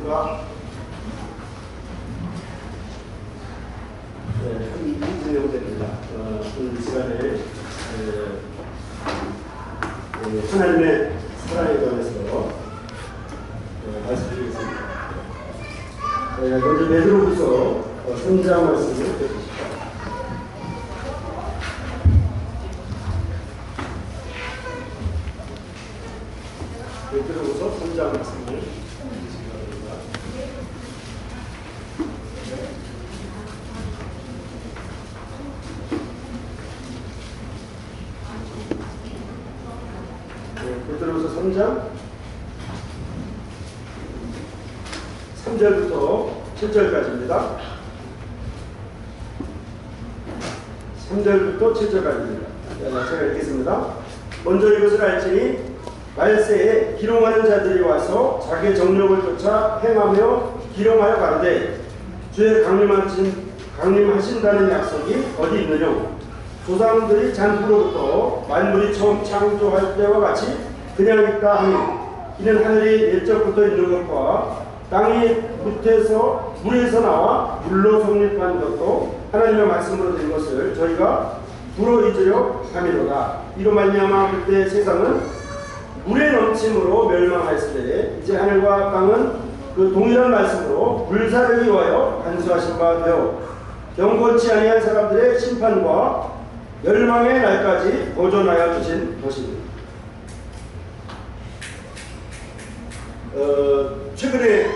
안녕하십니까. 네, 한이진영대입니다. 오늘 이 시간에 하나님의 사랑에 관해서 말씀드리겠습니다. 먼저 베드로후서 3장 말씀을 드리겠습니다. 베드로후서 3장 말씀을 드리겠습니다. 베드로후서 3장 3절부터 7절까지입니다. 3절부터 7절까지입니다. 제가 읽겠습니다. 먼저 이것을 알지니 말세에 기롱하는 자들이 와서 자기의 정욕을 쫓아 행하며 기롱하여 가로되 주의 강림하신다는 약속이 어디 있느냐. 조상들이 잔부로부터 만물이 처음 창조할 때와 같이 그냥 있다 하니 이는 하늘이 옛적부터 있는 것과 땅이 물에서 나와 물로 성립한 것도 하나님의 말씀으로 된 것을 저희가 불어 잊으려 함이로다. 이로 말미암아 그때 세상은 물의 넘침으로 멸망하였을 때 이제 하늘과 땅은 그 동일한 말씀으로 불사르기 위하여 간수하신 바 되어 경건치 아니한 사람들의 심판과 멸망의 날까지 보존하여 주신 것입니다. 최근에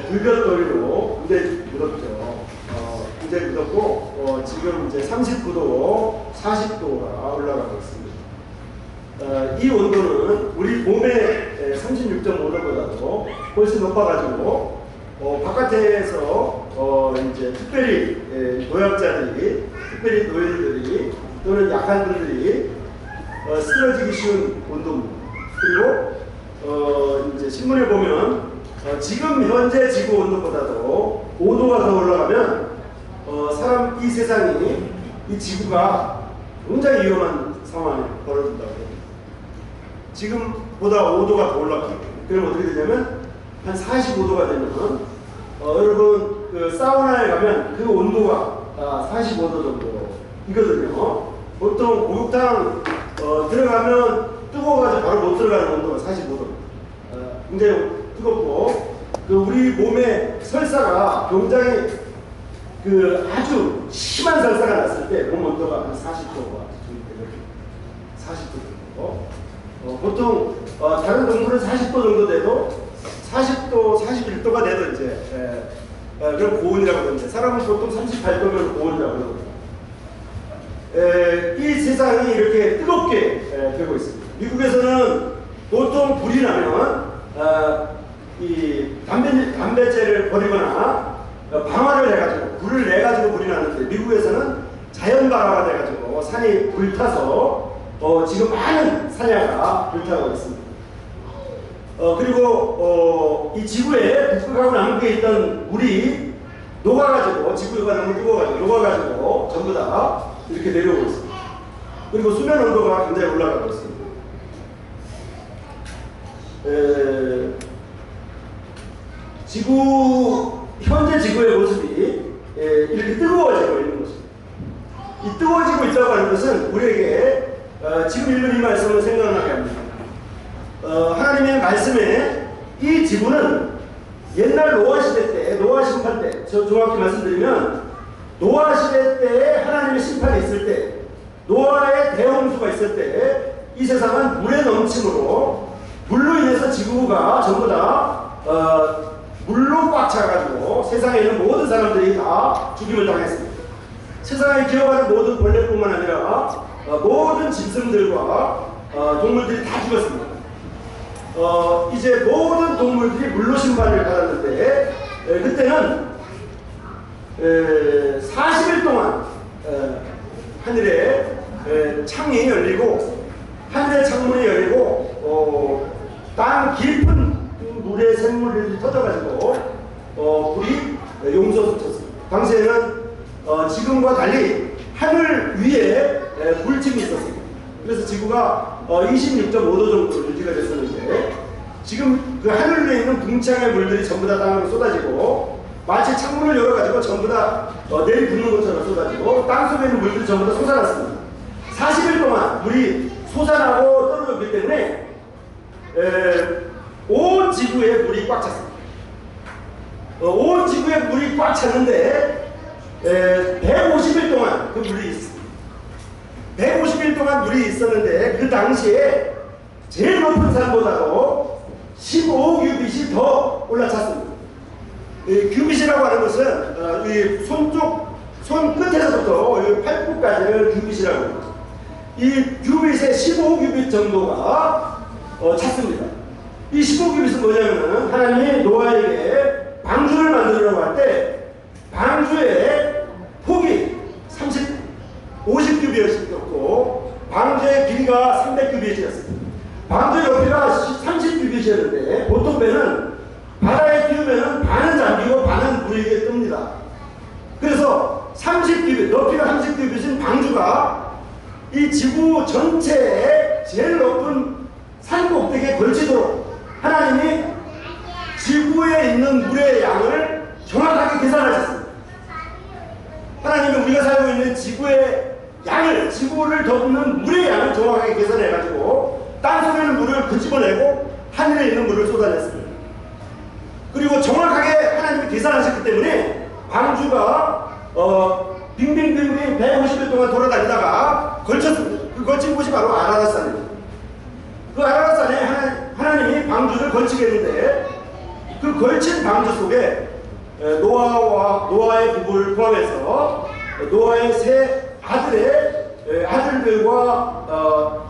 불볕더위로 무대 묻었죠. 무대 묻었고 지금 이제 39도, 40도가 올라가고 있습니다. 이 온도는 우리 몸의 36.5도보다도 훨씬 높아가지고 바깥에서 이제 특별히 노약자들이, 특별히 노인들이 또는 약한 분들이 쓰러지기 쉬운 온도입니다. 그리고 이제 신문에 보면 지금 현재 지구 온도보다도 5도가 더 올라가면 이 세상이, 이 지구가 굉장히 위험한 상황이 벌어진다고 해요. 지금보다 5도가 더 올라가요. 그럼 어떻게 되냐면 한 45도가 되면 여러분 그 사우나에 가면 그 온도가 45도 정도이거든요. 보통 목욕탕 들어가면 뜨거워가지고 바로 못 들어가는 온도가 45도. 굉장히 뜨겁고 우리 몸에 설사가 굉장히 아주 심한 설사가 났을 때 몸 온도가 한 40도가 40도 정도. 보통 다른 동물은 40도 정도 돼도 40도, 41도가 돼도 이제 그럼 고온이라고 그러는데 사람은 보통 38도면 고온이라고 그러거든요. 이 세상이 이렇게 뜨겁게 되고 있습니다. 미국에서는 보통 불이 나면 이 담배째를 버리거나 방화를 해가지고 불을 내가지고 불이 나는데 미국에서는 자연방화가 돼가지고 산이 불타서 지금 많은 산야가 불타고 있습니다. 그리고 이 지구에 북극하고 남극에 있던 물이 녹아가지고 지구가 너무 뜨거워가지고 녹아가지고 전부 다 이렇게 내려오고 있습니다. 그리고 수면 온도가 굉장히 올라가고 있습니다. 현재 지구의 모습이 이렇게 뜨거워지고 있는 것입니다. 이 뜨거워지고 있다고 하는 것은 우리에게 지금 읽는 이 말씀을 생각나게 합니다. 하나님의 말씀에 이 지구는 옛날 노아 시대 때, 노아 심판 때, 저 정확히 말씀드리면 노아 시대 때 하나님의 심판이 있을 때, 노아의 대홍수가 있을 때 이 세상은 물에 넘침으로 물로 인해서 지구가 전부 다 물로 꽉 차가지고 세상에 있는 모든 사람들이 다 죽임을 당했습니다. 세상에 기어가는 모든 벌레뿐만 아니라 모든 짐승들과 동물들이 다 죽었습니다. 이제 모든 동물들이 물로 심판을 받았는데 그때는 40일 동안 하늘에 창이 열리고 하늘의 창문이 열리고 땅 깊은 물의 샘물이 터져가지고 불이 용서를 쳤습니다. 당시에는 지금과 달리 하늘 위에 불침이 있었습니다. 그래서 지구가 26.5도 정도 유지가 됐었는데 지금 그 하늘에 있는 궁창의 물들이 전부 다 땅으로 쏟아지고 마치 창문을 열어가지고 전부 다 내리붓는 것처럼 쏟아지고 땅속에 있는 물들이 전부 다 솟아났습니다. 40일 동안 물이 솟아나고 떨어졌기 때문에 온 지구에 물이 꽉 찼습니다. 온 지구에 물이 꽉 찼는데 150일 동안 그 물이 있습니다. 150일 동안 물이 있었는데 그 당시에 제일 높은 산보다도 15규빗이 더 올라찼습니다. 규빗이라고 하는 것은 이 손 끝에서부터 팔굽까지를 규빗이라고 합니다. 이 규빗의 15규빗 정도가 찼습니다. 이 15규빗은 뭐냐면은 하나님이 노아에게 방주를 만들려고 할 때 방주의 폭이 50규빗이었고 방주의 길이가 300규빗이었습니다. 방주의 높이가 30규빗이었는데 보통 배는 바다에 띄우면 반은 잠기고 반은 물 위에 뜹니다. 그래서 30규빗, 높이가 30규빗인 방주가 이 지구 전체에 제일 높은 산 꼭대기에 걸치도록 하나님이 지구에 있는 물의 양을 정확하게 계산하셨습니다. 하나님은 우리가 살고 있는 지구의 양을, 지구를 덮는 물의 양을 정확하게 계산해가지고 땅속에 있는 물을 끄집어내고 하늘에 있는 물을 쏟아냈습니다. 그리고 정확하게 하나님이 계산하셨기 때문에 방주가 빙빙빙빙 150일 동안 돌아다니다가 걸쳤습니다. 그 걸친 곳이 바로 아라랏산입니다. 그 아라랏산에 하나님이 방주를 걸치게 했는데 그 걸친 방주 속에 노아의 부부를 포함해서 노아의 세 아들들과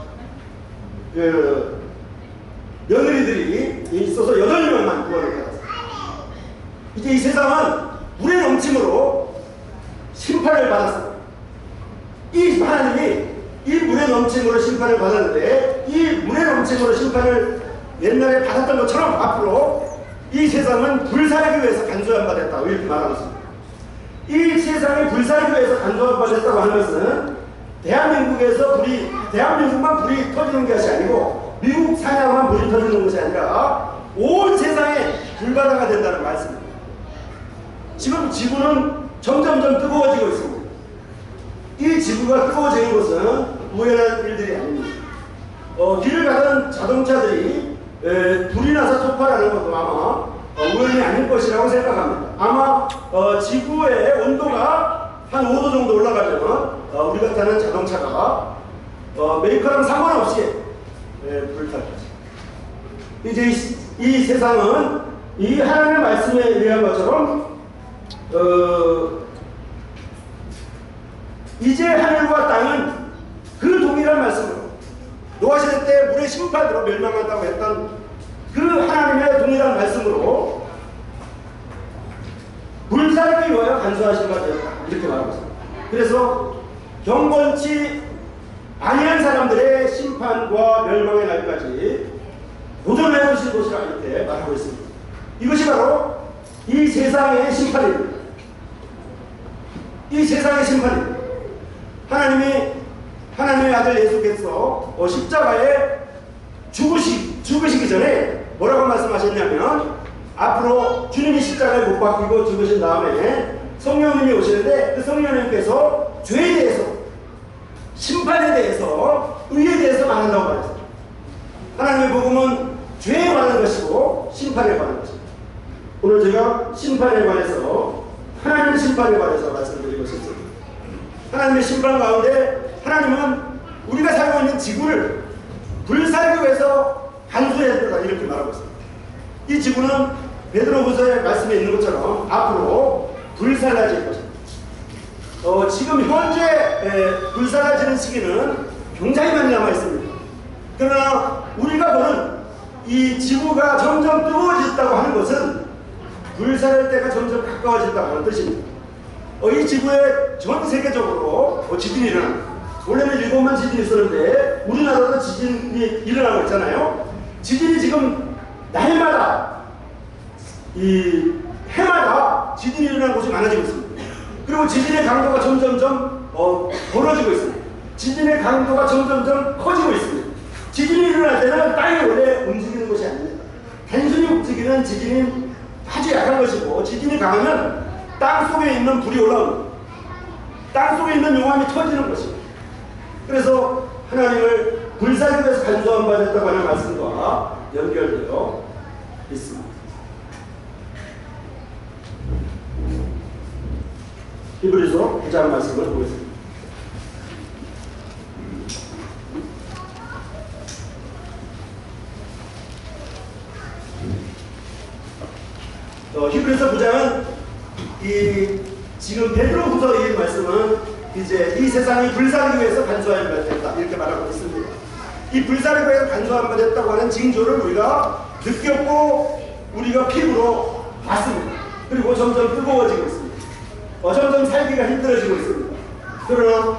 그 며느리들이 있어서 8명만 구원을 받았습니다. 이제 이 세상은 물의 넘침으로 심판을 받았습니다. 이 하나님이 이 물의 넘침으로 심판을 받았는데 이 물의 넘침으로 심판을 옛날에 받았던 것처럼 앞으로 이 세상은 불살기 위해서 간소한 바 됐다고 이렇게 말하고 있습니다. 이 세상이 불살기 위해서 간소한 바 됐다고 하는 것은 대한민국만 불이 터지는 것이 아니고 미국 산하만 불이 터지는 것이 아니라 온 세상에 불바다가 된다는 말씀입니다. 지금 지구는 점점점 뜨거워지고 있습니다. 이 지구가 뜨거워지는 것은 우연한 일들이 아닙니다. 길을 가던 자동차들이 불이 나서 폭발하는 것도 아마 우연이 아닐 것이라고 생각합니다. 아마 지구의 온도가 한 5도 정도 올라가면 우리가 타는 자동차가 메이커랑 상관없이 불탈 것입니다. 이제 이 세상은 이 하나님의 말씀에 의한 것처럼 이제 하늘과 땅은 그 동일한 말씀으로 노아 시대 때 물의 심판으로 멸망한다고 했던 그 하나님의 동일한 말씀으로 불살기 위하여 간소하신 바 되었다 이렇게 말하고 있습니다. 그래서 경건치 아니한 사람들의 심판과 멸망의 날까지 보존해 주실 것이라 이렇게 말하고 있습니다. 이것이 바로 이 세상의 심판입니다. 이 세상의 심판입니다. 하나님의 아들 예수께서 십자가에 죽으시기 전에 뭐라고 말씀하셨냐면 앞으로 주님이 십자가에 못 박히고 죽으신 다음에 성령님이 오시는데 그 성령님께서 죄에 대해서, 심판에 대해서, 의에 대해서 말한다고 말했습니다. 하나님의 복음은 죄에 관한 것이고 심판에 관한 것입니다. 오늘 제가 심판에 관해서, 하나님의 심판에 관해서 말씀드리고 싶습니다. 하나님의 심판 가운데 하나님은 우리가 살고 있는 지구를 불살기 위해서 간수했다 이렇게 말하고 있습니다. 이 지구는 베드로후서의 말씀에 있는 것처럼 앞으로 불살라질 것입니다. 지금 현재 불살라지는 시기는 굉장히 많이 남아 있습니다. 그러나 우리가 보는 이 지구가 점점 뜨거워진다고 하는 것은 불살할 때가 점점 가까워진다고 하는 뜻입니다. 이 지구에 전 세계적으로 지진이 일어납니다. 원래는 일본만 지진이 있었는데 우리나라도 지진이 일어나고 있잖아요. 지진이 지금 날마다 해마다 지진이 일어나는 곳이 많아지고 있습니다. 그리고 지진의 강도가 점점점 벌어지고 있습니다. 지진의 강도가 점점점 커지고 있습니다. 지진이 일어날 때는 땅이 원래 움직이는 것이 아닙니다. 단순히 움직이는 지진이 아주 약한 것이고, 지진이 강하면 땅 속에 있는 불이 올라옵니다. 땅 속에 있는 용암이 터지는 것입니다. 그래서 하나님을 불사조에서 간소한 바 됐다고 하는 말씀과 연결되어 있습니다. 히브리서 9장 말씀을 보겠습니다. 히브리서 9장은 지금 베드로후서 이 말씀은 이제 이 세상이 불사르기 위해서 간소한 바 됐다 이렇게 말하고 있습니다. 이 불사르기 위해서 간소한 바 됐다고 하는 징조를 우리가 느꼈고 우리가 피부로 봤습니다. 그리고 점점 뜨거워지고 있습니다. 점점 살기가 힘들어지고 있습니다. 그러나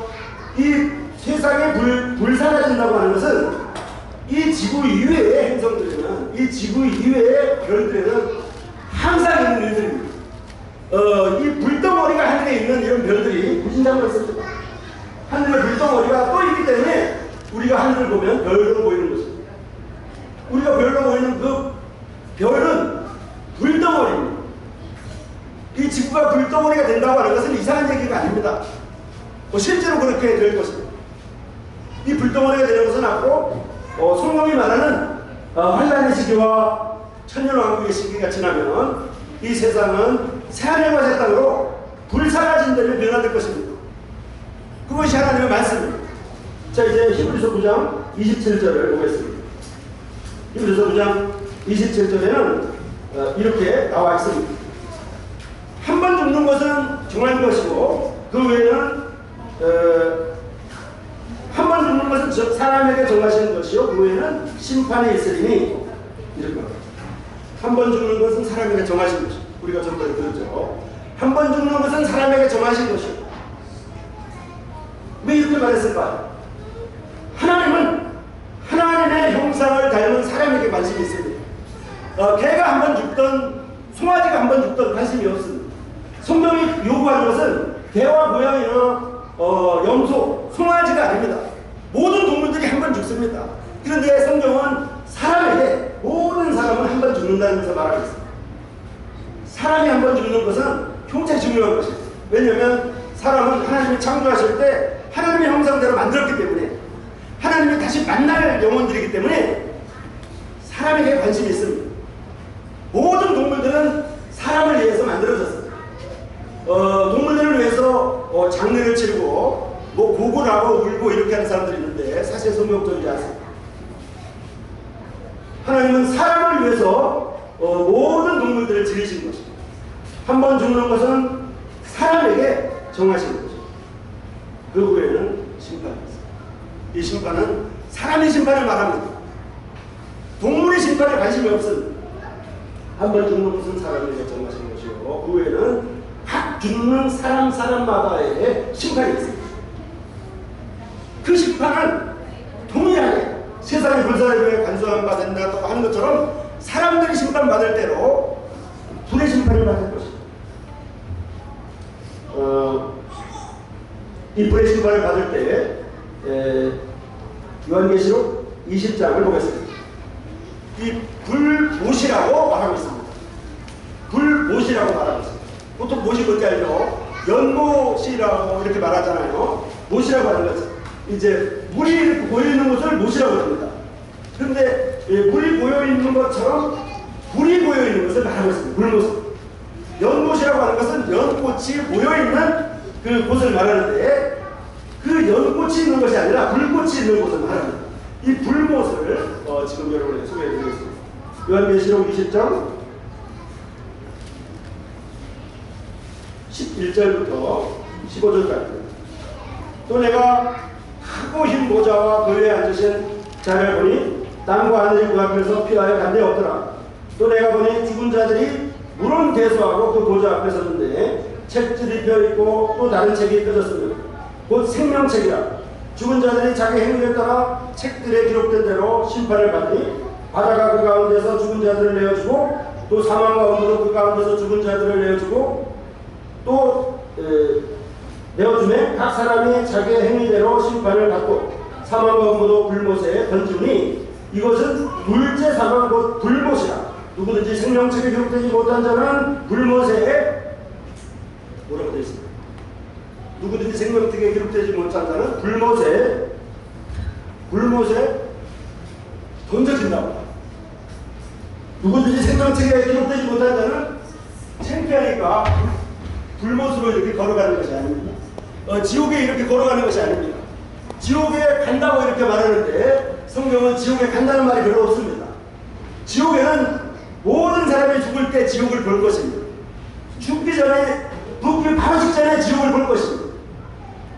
이 세상에 불사라진다고 하는 것은 이 지구 이외의 행성들에는, 이 지구 이외의 별들에는 항상 있는 일들입니다. 이 불덩어리가 하늘에 있는 이런 별들이 무진장으로 있습니다. 하늘에 불덩어리가 또 있기 때문에 우리가 하늘을 보면 별로 보이는 것입니다. 우리가 별로 보이는 그 별은 불덩어리입니다. 이 지구가 불덩어리가 된다고 하는 것은 이상한 얘기가 아닙니다. 실제로 그렇게 될 것입니다. 이 불덩어리가 되는 것은 앞으로 성경이 말하는 환란의 시기와 천년왕국의 시기가 지나면 이 세상은 새하늘과 새 땅으로 불사라진 데로 변화될 것입니다. 그것이 하나님의 말씀입니다. 자, 이제 히브리서 9장 27절을 보겠습니다. 히브리서 9장 27절에는 이렇게 나와 있습니다. 한 번 죽는 것은 정한 것이고 그 외에는 한 번 죽는 것은 사람에게 정하시는 것이요 그 외에는 심판이 있으리니 이렇게 한 번 죽는 것은 사람에게 정하신 것이요. 우리가 전번에 들었죠. 한 번 죽는 것은 사람에게 정하신 것이요. 왜 이렇게 말했을까요? 하나님은 하나님의 형상을 닮은 사람에게 관심이 있습니다. 개가 한 번 죽던 송아지가 한 번 죽던 관심이 없습니다. 성경이 요구하는 것은 개와 고양이나 염소, 송아지가 아닙니다. 모든 동물들이 한 번 죽습니다. 그런데 성경은 사람에게 모든 사람은 한 번 죽는다면서 말하고 있습니다. 사람이 한 번 죽는 것은 굉장히 중요한 것입니다. 왜냐하면 사람은 하나님이 창조하실 때 하나님의 형상대로 만들었기 때문에 하나님이 다시 만날 영혼들이기 때문에 사람에게 관심이 있습니다. 모든 동물들은 사람을 위해서 만들어졌습니다. 동물들을 위해서 장례를 치르고 뭐 고구려 하고 울고 이렇게 하는 사람들이 있는데 사실 성경적이지 않습니다. 하나님은 사람을 위해서 모든 동물들을 지으신 것입니다. 한 번 죽는 것은 사람에게 정하신 것입니다. 그 후에는 심판이 있습니다. 이 심판은 사람의 심판을 말합니다. 동물의 심판에 관심이 없습니다. 한 번 죽는 것은 사람에게 정하신 것이고 그 후에는 각 죽는 사람마다의 심판이 있습니다. 그 심판은 동일하게 세상의 불사르기에 간소한 바 된다고 하는 것처럼 사람들이 심판받을 때로 불의 심판을 받을 것입니다. 이 불의 심판을 받을 때 요한계시록 20장을 보겠습니다. 이 불못이라고 말하고 있습니다. 불못이라고 말하고 있습니다. 보통 못이 뭔지 알죠? 연못이라고 이렇게 말하잖아요. 못이라고 하는 것은 이제 물이 고여있는 것을 못이라고 합니다. 그런데 물이 고여있는 것처럼 불이 고여있는 것을 말하고 있습니다. 불못은. 연못이라고 하는 것은 연꽃이 모여있는 그 곳을 말하는데 그 연꽃이 있는 것이 아니라 불꽃이 있는 곳을 말합니다. 이 불못을 지금 여러분에게 소개해드리겠습니다. 요한계시록 20장 11절부터 15절까지. 또 내가 크고 흰 모자와 그 위에 앉으신 자를 보니 땅과 하늘이 그 앞에서 피하여 간데 없더라. 또 내가 보니 죽은 자들이 물은 대수하고 그 보좌 앞에 섰는데 책들이 펴있고 또 다른 책이 펴졌으며 곧 생명책이라. 죽은 자들이 자기 행위에 따라 책들에 기록된 대로 심판을 받으니 바다가 그 가운데서 죽은 자들을 내어주고 또 사망과 엄무도 그 가운데서 죽은 자들을 내어주고 또 내어주매 각 사람이 자기의 행위대로 심판을 받고 사망과 엄무도 불못에 던지니 이것은 둘째 사망 곧 불못이라. 누구든지 생명책에 기록되지 못한 자는 불못에 뭐라고 되어 있습니다. 누구든지 생명책에 기록되지 못한 자는 불못에 던져진다고. 누구든지 생명책에 기록되지 못한 자는 창피하니까 불못으로 이렇게 걸어가는 것이 아닙니다. 지옥에 이렇게 걸어가는 것이 아닙니다. 지옥에 간다고 이렇게 말하는데 성경은 지옥에 간다는 말이 별로 없습니다. 지옥에는 모든 사람이 죽을 때 지옥을 볼 것입니다. 죽기 바로 직전에 지옥을 볼 것입니다.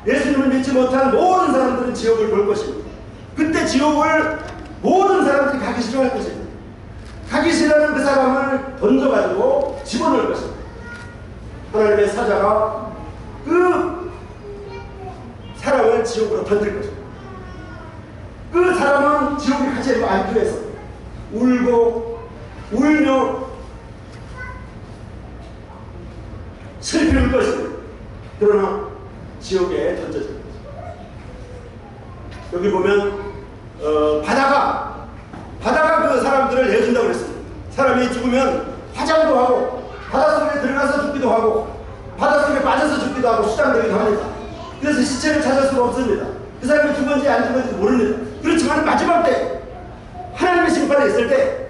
예수님을 믿지 못한 모든 사람들은 지옥을 볼 것입니다. 그때 지옥을 모든 사람들이 가기 싫어할 것입니다. 가기 싫어하는 그 사람을 던져가지고 집어넣을 것입니다. 하나님의 사자가 그 사람을 지옥으로 던질 것입니다. 그 사람은 지옥에 가지 않기 위해서 울며 슬플 것입니다. 그러나 지옥에 던져질 것입니다. 여기 보면 바다가 그 사람들을 내준다고 그랬습니다. 사람이 죽으면 화장도 하고 바닷속에 들어가서 죽기도 하고 바닷속에 빠져서 죽기도 하고 수장되기도 합니다. 그래서 시체를 찾을 수가 없습니다. 그 사람이 죽은지 안 죽은지 모릅니다. 그렇지만 마지막 때 하나님의 심판에 있을 때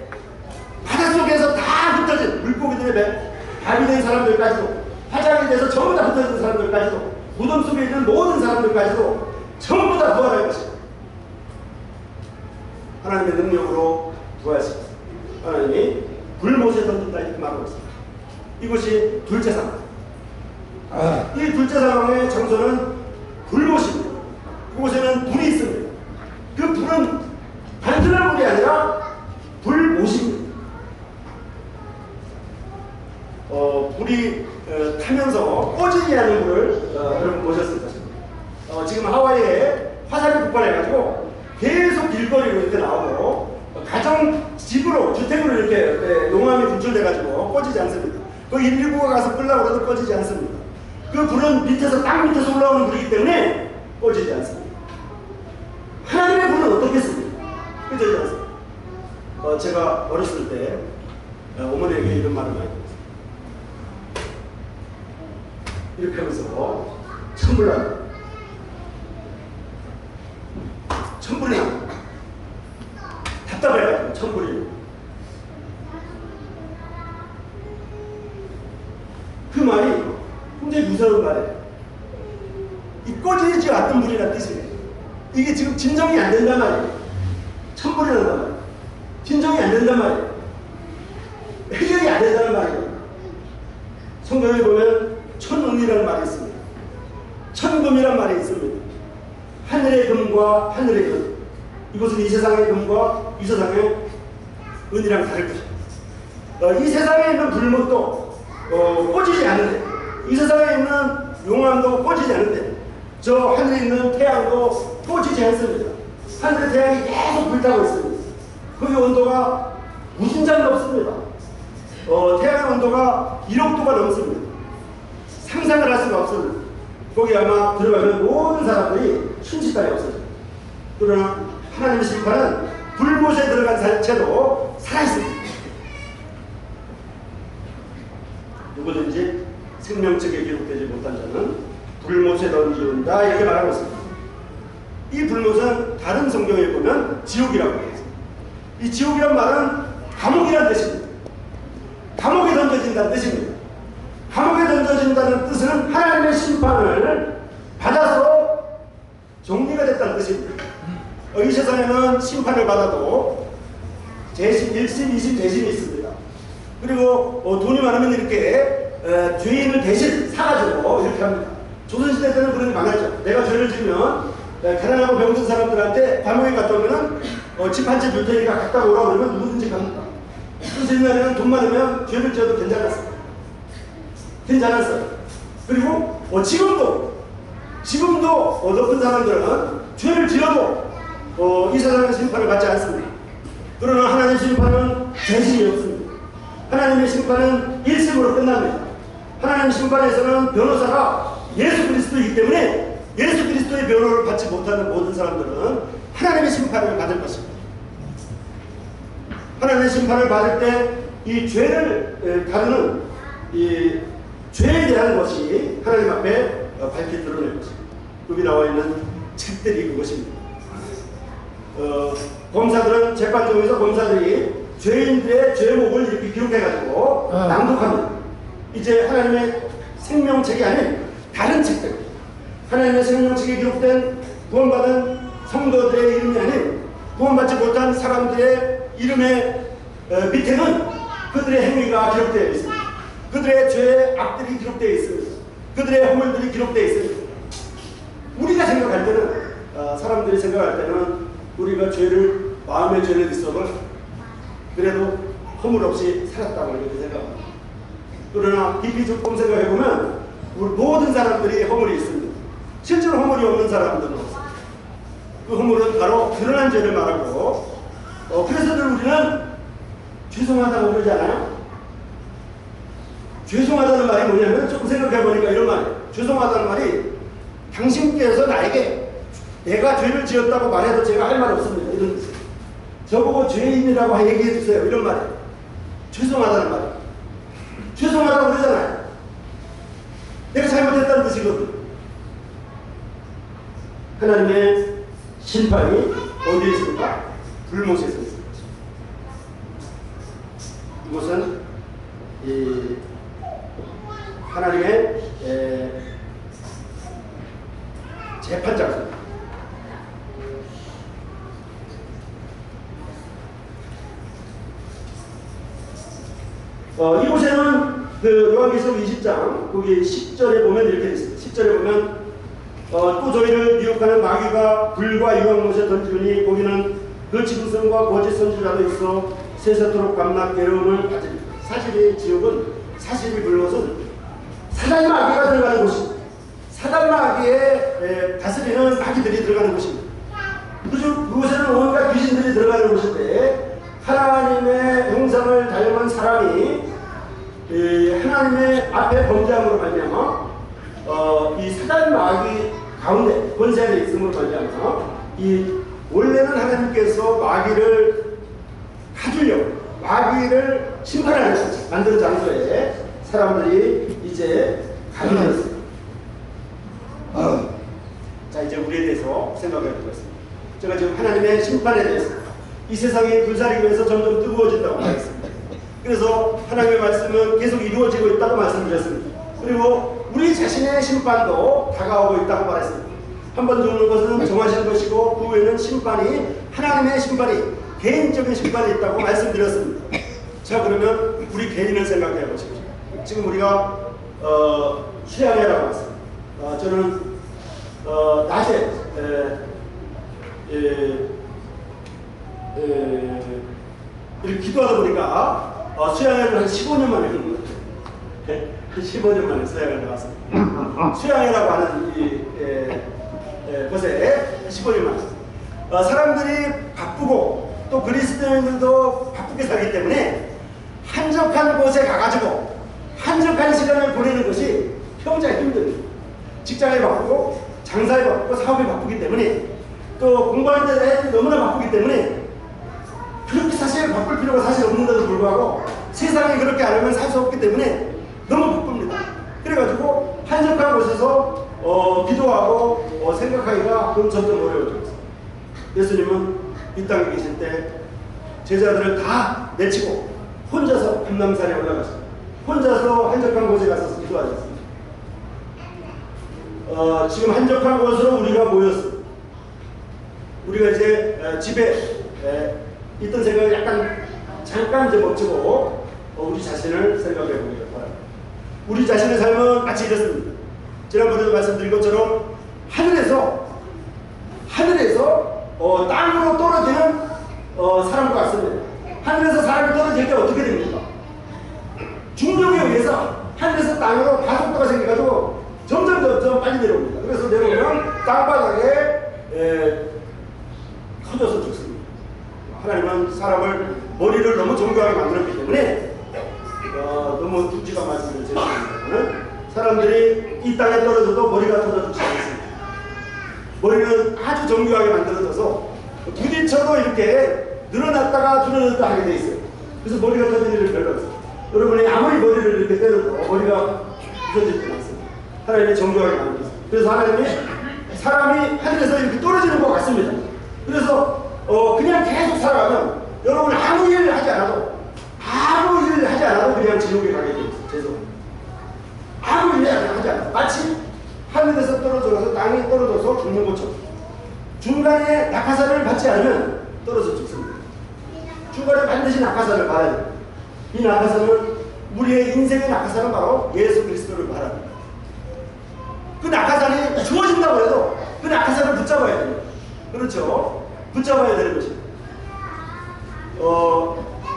바닷속에서 다 흩어진 물고기들의 밥이 된 사람들까지도 화장이 돼서 전부 다 흩어진 사람들까지도 무덤 속에 있는 모든 사람들까지도 전부 다 부활할 것입니다. 하나님의 능력으로 부활시켰습니다. 하나님이 불못에 던진다 이렇게 말하고 있습니다. 이것이 둘째 상황. 이 둘째 상황의 장소는 불못입니다. 그곳에는 불이 있습니다. 그 불은 단순한 불이 아니라 불못입니다. 불이 타면서 꺼지지 않는 불을 여러분 보셨을 것입니다. 지금 하와이에 화산이 폭발해가지고 계속 길거리로 이렇게 나오고 가정 집으로 주택으로 이렇게 용암이 분출돼가지고 꺼지지 않습니다. 그 119가 가서 끌려고 해도 꺼지지 않습니다. 그 불은 땅 밑에서 올라오는 불이기 때문에 꺼지지 않습니다. 하나님의 불은 어떻겠습니까? 꺼지지 않습니다. 제가 어렸을 때 어머니에게 이런 말을 많이 했어요. 이렇게 하면서 천불이 나 답답해가지고 천불이 그 말이 굉장히 무서운 말이에요. 이 꺼지지 않던 불이라는 뜻이에요. 이게 지금 진정이 안 된단 말이에요. 천불이 난단 말이에요. 진정이 안 된단 말이에요. 해결이 안 된다는 말이에요. 성경에 보면 천은이라는 말이 있습니다. 천금이라는 말이 있습니다. 하늘의 금과 하늘의 은. 이것은 이 세상의 금과 이 세상의 은이랑 다를 것입니다. 이 세상에 있는 불못도 꺼지지 않는데, 이 세상에 있는 용암도 꺼지지 않는데, 저 하늘에 있는 태양도 꺼지지 않습니다. 하늘의 태양이 계속 불타고 있습니다. 그 온도가 무진장 높습니다. 태양의 온도가 1억도가 넘습니다. 상상을 할 수가 없습니다. 거기 아마 들어가면 모든 사람들이 숨쉬 따위 없어져요. 그러나 하나님의 심판은 불못에 들어간 채로 살아있습니다. 누구든지 생명책에 기록되지 못한 자는 불못에 던지운다 이렇게 말하고 있습니다. 이 불못은 다른 성경에 보면 지옥이라고 되어 있습니다. 이 지옥이란 말은 감옥이라는 뜻입니다. 감옥에 던져진다는 뜻입니다. 감옥에 던져진다는 뜻은 하나님의 심판을 받아서 정리가 됐다는 뜻입니다. 이 세상에는 심판을 받아도 재심, 1심, 2심, 재심이 있습니다. 그리고 돈이 많으면 이렇게 죄인을 대신 사가지고 이렇게 합니다. 조선시대 때는 그런 게 많았죠. 내가 죄를 지으면 가난하고 병든 사람들한테 감옥에 갔다 오면은 집 한 채 줄 테니까 갔다 오라고 그러면 누구든지 갑니다. 그래서 옛날에는 돈 많으면 죄를 지어도 괜찮았어요. 그리고 지금도 높은 사람들은 죄를 지어도 이 세상의 심판을 받지 않습니다. 그러나 하나님의 심판은 재심이 없습니다. 하나님의 심판은 1심으로 끝납니다. 하나님의 심판에서는 변호사가 예수 그리스도이기 때문에 예수 그리스도의 변호를 받지 못하는 모든 사람들은 하나님의 심판을 받을 것입니다. 하나님의 심판을 받을 때 이 죄를 다루는 이 죄에 대한 것이 하나님 앞에 밝히 드러낼 것입니다. 여기 나와 있는 책들이 그것입니다. 검사들은 재판정에서 검사들이 죄인들의 죄목을 이렇게 기록해가지고 낭독합니다. 이제 하나님의 생명책이 아닌 다른 책들, 하나님의 생명책에 기록된 구원받은 성도들의 이름이 아닌 구원받지 못한 사람들의 이름의 밑에는 그들의 행위가 기록되어 있습니다. 그들의 죄의 악들이 기록되어 있습니다. 그들의 허물들이 기록되어 있습니다. 우리가 생각할 때는 사람들이 생각할 때는 우리가 죄를 마음의 죄를 있어도 그래도 허물 없이 살았다고 이렇게 생각합니다. 그러나 깊이 조금 생각해보면 우리 모든 사람들이 허물이 있습니다. 실제로 허물이 없는 사람들은 없습니다. 그 허물은 바로 드러난 죄를 말하고 그래서들 우리는 죄송하다고 그러지 않아요? 죄송하다는 말이 뭐냐면 조금 생각해보니까 이런 말이에요. 죄송하다는 말이 당신께서 나에게 내가 죄를 지었다고 말해도 제가 할 말 없습니다. 이런 뜻이에요. 저보고 죄인이라고 얘기해 주세요. 이런 말이에요. 죄송하다는 말이에요. 죄송하다고 그러잖아요. 내가 잘못했다는 뜻이거든. 하나님의 심판이 어디에 있습니까? 불못에 있습니다. 이것은 하나님의 재판장입니다. 이곳에는 그 요한계시록 20장 거기 10절에 보면 이렇게 되어 있습니다. 10절에 보면 또 저희를 미혹하는 마귀가 불과 유황못에 던지니 거기는 그 짐승과 거짓 선지자도 있어 세세토록 밤낮 괴로움을 가집니다. 사실이 지옥은 사실이 불못은 사단 마귀가 들어가는 곳입니다. 사단 마귀에 다스리는 마귀들이 들어가는 곳입니다. 그곳에는 온갖 귀신들이 들어가는 곳인데 하나님의 형상을 닮은 사람이 하나님의 앞에 범죄함으로 말미암아 이 사단 마귀 가운데 권세 안에 있음으로 말미암아 이 원래는 하나님께서 마귀를 가두려고 마귀를 심판하는 만드는 장소에 사람들이 이제 가게 되었습니다. 자, 이제 우리에 대해서 생각해 보겠습니다. 제가 지금 하나님의 심판에 대해서 이 세상이 불사르기 위해서 점점 뜨거워진다고 말했습니다. 그래서 하나님의 말씀은 계속 이루어지고 있다고 말씀드렸습니다. 그리고 우리 자신의 심판도 다가오고 있다고 말했습니다. 한 번 죽는 것은 정하신 것이고 그 후에는 심판이 하나님의 심판이 개인적인 심판이 있다고 말씀드렸습니다. 자, 그러면 우리 개인을 생각해 보십시오. 지금 우리가 수양회라고 했습니다. 저는 낮에 이렇게 기도하다 보니까 수양회를 한 15년 만에 하는 것 같아요. 15년 만에 수양회를 나왔습니다. 수양회라고 하는 이 곳에 15년 만에 사람들이 바쁘고 또 그리스도인들도 바쁘게 살기 때문에 한적한 곳에 가가지고 한적한 시간을 보내는 것이 평생 힘듭니다. 직장에 바쁘고 장사에 바쁘고 사업에 바쁘기 때문에 또 공부하는 데 너무나 바쁘기 때문에 그렇게 사실 바쁠 필요가 사실 없는데도 불구하고 세상에 그렇게 안 하면 살 수 없기 때문에 너무 바쁩니다. 그래가지고 한적한 곳에서 기도하고 생각하기가 그럼 점점 어려워졌어요. 예수님은 이 땅에 계실 때 제자들을 다 내치고 혼자서 금남산에 올라가셨어요. 혼자서 한적한 곳에 가서 기도하셨습니다. 지금 한적한 곳으로 우리가 모였습니다. 우리가 이제 집에 있던 생각을 약간 잠깐 이제 멈추고 우리 자신을 생각해 보기를 바랍니다. 우리 자신의 삶은 마치 이렇습니다. 지난번에도 말씀드린 것처럼 하늘에서 땅으로 떨어지는 사람과 같습니다. 하늘에서 사람이 떨어질 때 어떻게 됩니까? 중력에 의해서 하늘에서 땅으로 가속도가 생겨가지고 점점 빨리 내려옵니다. 그래서 내려오면 땅바닥에 터져서 죽습니다. 하나님은 사람을 머리를 너무 정교하게 만들었기 때문에 너무 굵직한 말씀을 드리는 사람들이 이 땅에 떨어져도 머리가 터져 죽지 않습니다. 머리는 아주 정교하게 만들어져서 부딪혀도 이렇게 늘어났다가 줄어들었다 하게 돼 있어요. 그래서 머리가 터진 일을 별로 없어요. 여러분이 아무리 머리를 이렇게 때려도 머리가 부서지지 않습니다. 하나님의 정교하게 만들었어요. 그래서 하나님이 사람이 하늘에서 이렇게 떨어지는 것 같습니다. 그래서 그냥 계속 살아가면 여러분 아무 일을 하지 않아도 그냥 지옥에 가게 돼요. 죄송합니다. 아무 일을 하지 않아도 마치 하늘에서 떨어져서 땅에 떨어져서 죽는 것처럼 중간에 낙하산을 받지 않으면 떨어져 죽습니다. 중간에 반드시 낙하산을 받아야 돼요. 이 낙하산은 우리의 인생의 낙하산은 바로 예수 그리스도를 말합니다. 그 낙하산이 주어진다고 해도 그 낙하산을 붙잡아야 됩니다. 그렇죠? 붙잡아야 되는 것입니다.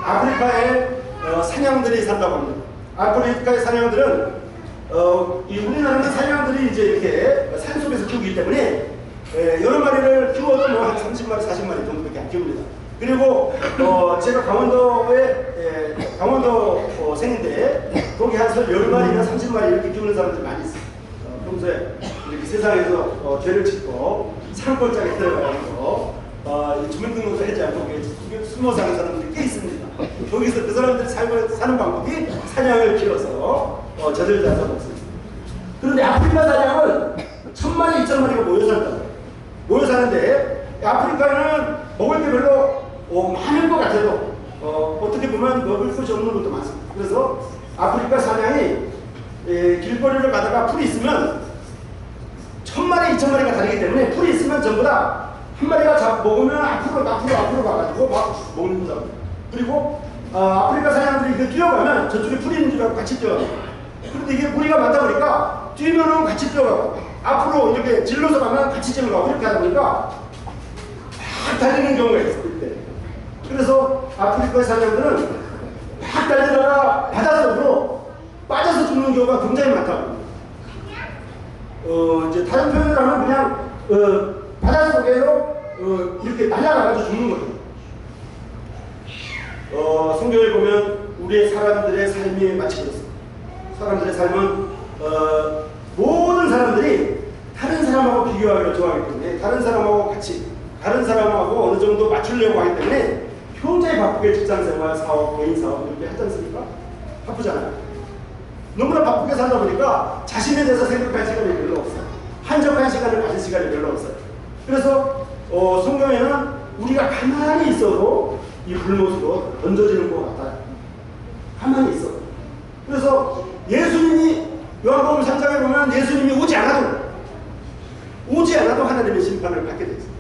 아프리카에 사냥들이 산다고 합니다. 아프리카의 사냥들은 이 우리나라는 사냥들이 이제 이렇게 산속에서 키우기 때문에 여러 마리를 키워도 뭐 한 30마리, 40마리 정도밖에 안 키웁니다. 그리고 제가 강원도 생인데 거기 한 10마리나 30마리 이렇게 키우는 사람들이 많이 있어요. 평소에 이렇게 세상에서 죄를 짓고 산골짜기 들어가서 주민등록도 하지 않고 숨어 사는 사람들이 꽤 있습니다. 거기서 그 사람들이 사는 방법이 사냥을 키워서 젖을 짜서 먹습니다. 그런데 아프리카 사냥은 1000마리, 2000마리가 모여 산다. 모여 사는데 아프리카는 먹을 게 별로 많은 것 같아도 어떻게 보면 먹을 것이 없는 것도 많습니다. 그래서 아프리카 사냥이 길거리를 가다가 풀이 있으면 1000마리, 2000마리가 다르기 때문에 풀이 있으면 전부 다 한 마리가 먹으면 앞으로 가가지고 막 먹는다. 그리고 아프리카 사냥들이 이렇게 뛰어가면 저쪽에 풀이 있는 줄 알고 같이 뛰어가요. 그런데 이게 무리가 많다 보니까 뛰면은 같이 뛰어가고 앞으로 이렇게 질러서 가면 같이 질러가고 이렇게 하다 보니까 막 달리는 경우가 있어요. 그때. 그래서 아프리카의 사냥들은 막 달리다가 바닷속으로 빠져서 죽는 경우가 굉장히 많다고. 이제 다른 표현을 하면 그냥 바닷속에로 이렇게 날아가가지고 죽는 거예요. 성경에 보면 우리의 사람들의 삶이 마치 그렇습니다. 사람들의 삶은 모든 사람들이 다른 사람하고 비교하기를 좋아하기 때문에 다른 사람하고 같이 다른 사람하고 어느 정도 맞추려고 하기 때문에 굉장히 바쁘게 직장생활, 사업, 개인 사업 이렇게 하지 않습니까? 바쁘잖아요. 너무나 바쁘게 살다 보니까 자신에 대해서 생각할 시간이 별로 없어요. 한적한 시간을 가질 시간이 별로 없어요. 그래서 성경에는 우리가 가만히 있어도 이 불못으로 던져지는 것 같아요. 가만히 있어. 그래서 예수님이 요한복음 3장에 보면 예수님이 오지 않아도 하나님의 심판을 받게 되어 있어요.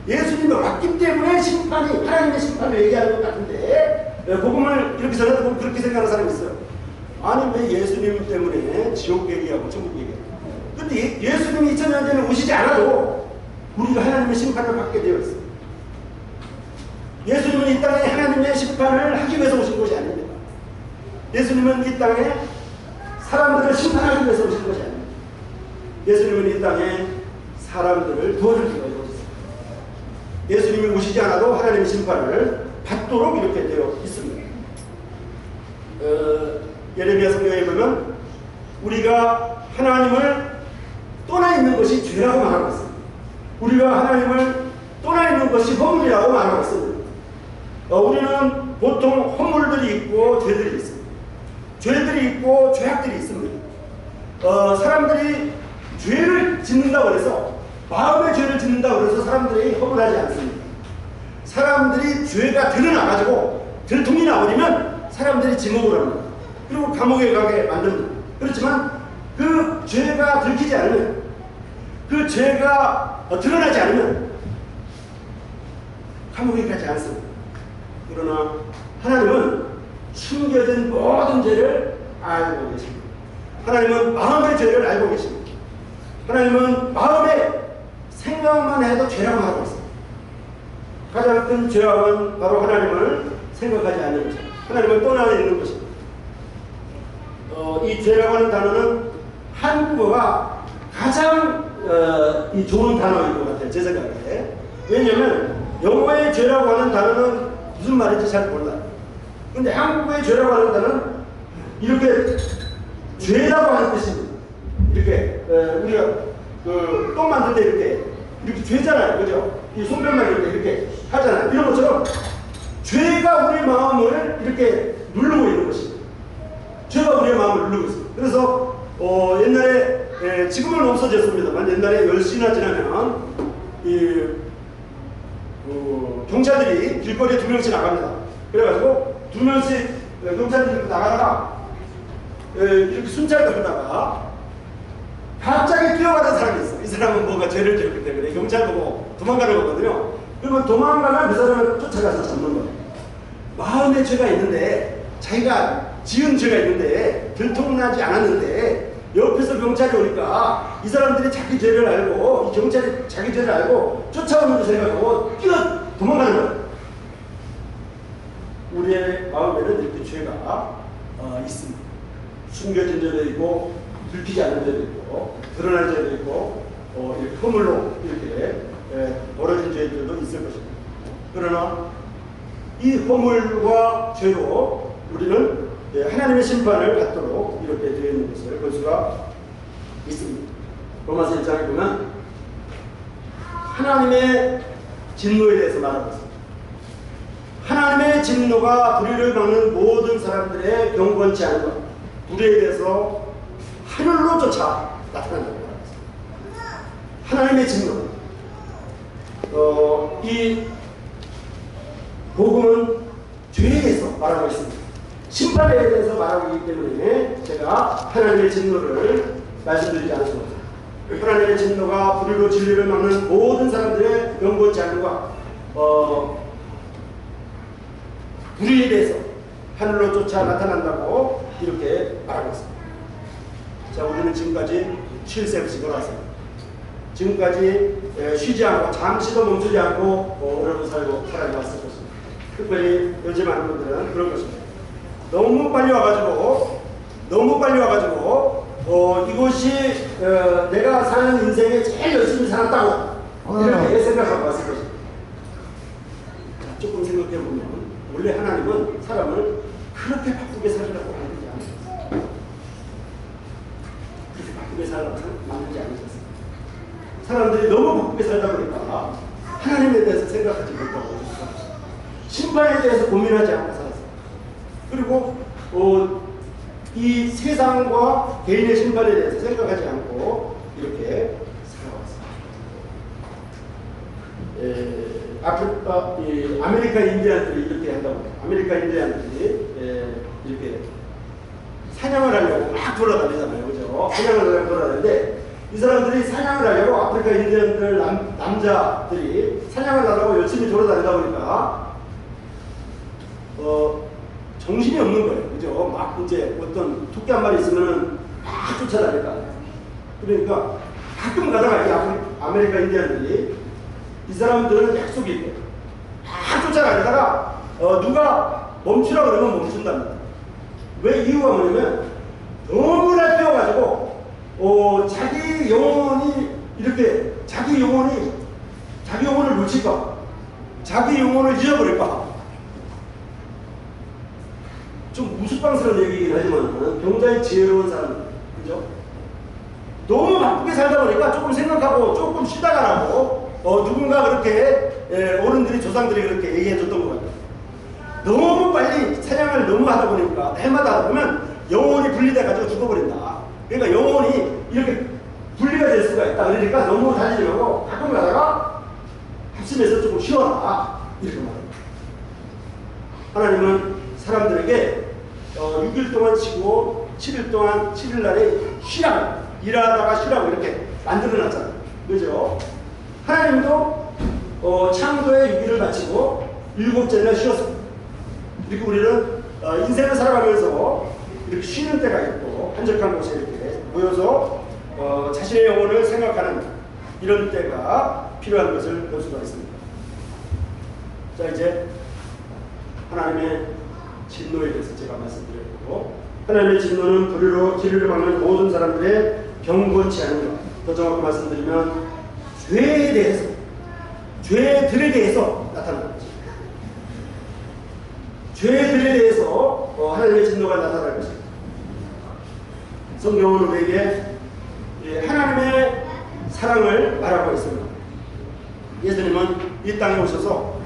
예수님이 왔기 때문에 하나님의 심판을 얘기하는 것 같은데 복음을 이렇게 전하다 보면 그렇게 생각하는 사람이 있어요. 아니 왜 예수님 때문에 지옥 얘기하고 천국 얘기하고. 근데 예수님이 2000년 전에 오시지 않아도 우리가 하나님의 심판을 받게 되어 있어요. 예수님은 이 땅에 하나님의 심판을 하기 위해서 오신 것이 아닙니다. 예수님은 이 땅에 사람들을 심판하기 위해서 오신 것이 아닙니다. 예수님은 이 땅에 사람들을 도와주기 위해서 오셨습니다. 예수님이 오시지 않아도 하나님의 심판을 받도록 이렇게 되어 있습니다. 예레미야 성경에 보면 우리가 하나님을 떠나 있는 것이 죄라고 말하고 있습니다. 우리가 하나님을 떠나 있는 것이 허물이라고 말하고 있습니다. 우리는 보통 허물들이 있고 죄들이 있습니다. 죄들이 있고 죄악들이 있습니다. 사람들이 죄를 짓는다고 해서 마음의 죄를 짓는다고 해서 사람들이 허물하지 않습니다. 사람들이 죄가 드러나가지고 들통이 나버리면 사람들이 지목을 합니다. 그리고 감옥에 가게 만듭니다. 그렇지만 그 죄가 들키지 않으면 그 죄가 드러나지 않으면 감옥에 가지 않습니다. 그러나 하나님은 숨겨진 모든 죄를 알고 계십니다. 하나님은 마음의 죄를 알고 계십니다. 하나님은 마음의 생각만 해도 죄라고 하고 있습니다. 가장 큰 죄악은 바로 하나님을 생각하지 않는 것입니다. 하나님을 떠나 있는 것입니다. 이 죄라고 하는 단어는 한국어가 가장 이 좋은 단어인 것 같아요. 제 생각에. 왜냐하면 영어의 죄라고 하는 단어는 무슨 말인지 잘 몰라요. 근데 한국어의 죄라고 하는 단어는 이렇게 죄라고 하는 뜻입니다. 이렇게 우리가 똥 만들 때 이렇게 죄잖아요. 그죠? 이 손변 만들 때 이렇게 하잖아요. 이런 것처럼 죄가 우리 마음을 이렇게 누르고 있는 것입니다. 죄가 우리의 마음을 누르고 있습니다. 그래서 옛날에 지금은 없어졌습니다만 옛날에 10시나 지나면 경찰들이 길거리에 2명씩 나갑니다. 그래가지고 2명씩 경찰들이 나가다가 이렇게 순찰을 하다가 갑자기 뛰어가는 사람이 있어. 이 사람은 뭔가 죄를 지었기 때문에 경찰 보고 도망가는 거거든요. 그러면 도망가면 그 사람을 쫓아가서 잡는 거예요. 마음에 죄가 있는데 자기가 지은 죄가 있는데 들통나지 않았는데 옆에서 경찰이 오니까 이 사람들이 자기 죄를 알고 이 경찰이 자기 죄를 알고 쫓아오는 줄 생각하고 도망가는 거예요. 우리의 마음에는 이렇게 죄가 있습니다. 숨겨진 죄도 있고 들키지 않은 죄도 있고 드러난 죄도 있고 이렇게 허물로 이렇게 벌어진 죄들도 있을 것입니다. 그러나 이 허물과 죄로 우리는 하나님의 심판을 받도록 이렇게 되어 있는 것을 볼 수가 있습니다. 로마서 1장에 보면 하나님의 진노에 대해서 말하고 있습니다. 하나님의 진노가 불의를 막는 모든 사람들의 경건치 않은 것, 불의에 대해서 하늘로 쫓아 나타난다고 말합니다. 하나님의 진노. 이 복음은 죄에 대해서 말하고 있습니다. 심판에 대해서 말하고 있기 때문에 제가 하나님의 진노를 말씀드리지 않을 수 없습니다. 하나님의 진노가 불의로 진리를 막는 모든 사람들의 경건치 않은 것, 불의에 대해서 하늘로 쫓아 나타난다고 이렇게 말하고 있습니다. 자, 우리는 지금까지 쉴새없이 걸어왔습니다. 지금까지 쉬지 않고 잠시도 멈추지 않고 오래도 살아왔을 것입니다. 특별히 요즘 많은 분들은 그런 것입니다. 너무 빨리 와가지고 이것이 내가 사는 인생에 제일 열심히 살았다고 이렇게 생각하고 왔을 것입니다. 자, 조금 생각해보면 원래 하나님은 사람을 그렇게 바꾸게 살으라고 만들지 않으셨어요. 그렇게 바꾸게 살라고 만들지 않으셨어요. 사람들이 너무 바꾸게 살다 보니까 하나님에 대해서 생각하지 못하고 심판에 대해서 고민하지 않고 살았어요. 그리고 이 세상과 개인의 심판에 대해서 생각하지 않고 이렇게 살아왔어요. 아메리카 인디안들이 이렇게 한다고 해요. 아메리카 인디안들이 이렇게 사냥을 하려고 막 돌아다니잖아요. 그죠? 사냥을 하려고 돌아다니는데 이 사람들이 사냥을 하려고 아프리카 인디언들 남자들이 사냥을 하려고 열심히 돌아다니다 보니까 정신이 없는 거예요. 그죠? 막 이제 어떤 토끼 한 마리 있으면은 막 쫓아다니까. 그러니까 가끔 가다가 이 아메리카 인디언들이 이 사람들은 약속이 있대요. 막 쫓아다니다가 누가 멈추라 그러면 멈춘답니다. 왜 이유가 뭐냐면 너무나 뛰어가지고 자기 영혼이 이렇게 자기 영혼을 놓칠까, 자기 영혼을 잃어버릴까. 좀 우스꽝스러운 얘기이긴 하지만 굉장히 지혜로운 사람입니다. 그죠? 너무 바쁘게 살다 보니까 조금 생각하고 조금 쉬다 가라고 누군가 그렇게 어른들이 조상들이 그렇게 얘기해 줬던 것 같아요. 너무 빨리 사냥을 너무 하다 보니까 해마다 하다 보면 영혼이 분리돼 가지고 죽어버린다. 그러니까 영혼이 이렇게 분리가 될 수가 있다. 그러니까 너무 달리려고 가끔 가다가 합심해서 조금 쉬어라. 이렇게 말합니다. 하나님은 사람들에게 6일 동안 쉬고 7일 동안 7일 날에 쉬라고, 일하다가 쉬라고 이렇게 만들어놨잖아요. 그죠? 하나님도 창조의 6일을 마치고 7째 날 쉬었습니다. 그리고 우리는 인생을 살아가면서 이렇게 쉬는 때가 있고 한적한 곳에 이렇게 모여서 자신의 영혼을 생각하는 이런 때가 필요한 것을 볼 수가 있습니다. 자, 이제 하나님의 진노에 대해서 제가 말씀드렸고, 하나님의 진노는 불의로 길을 막는 모든 사람들의 경건치 않은 것. 더 정확히 말씀드리면 죄에 대해서, 죄들에 대해서 나타나는 거죠. 죄들에 대해서 하나님의 진노가 나타날 것입니다. 성경은 우리에게 하나님의 사랑을 말하고 있습니다. 예수님은 이 땅에 오셔서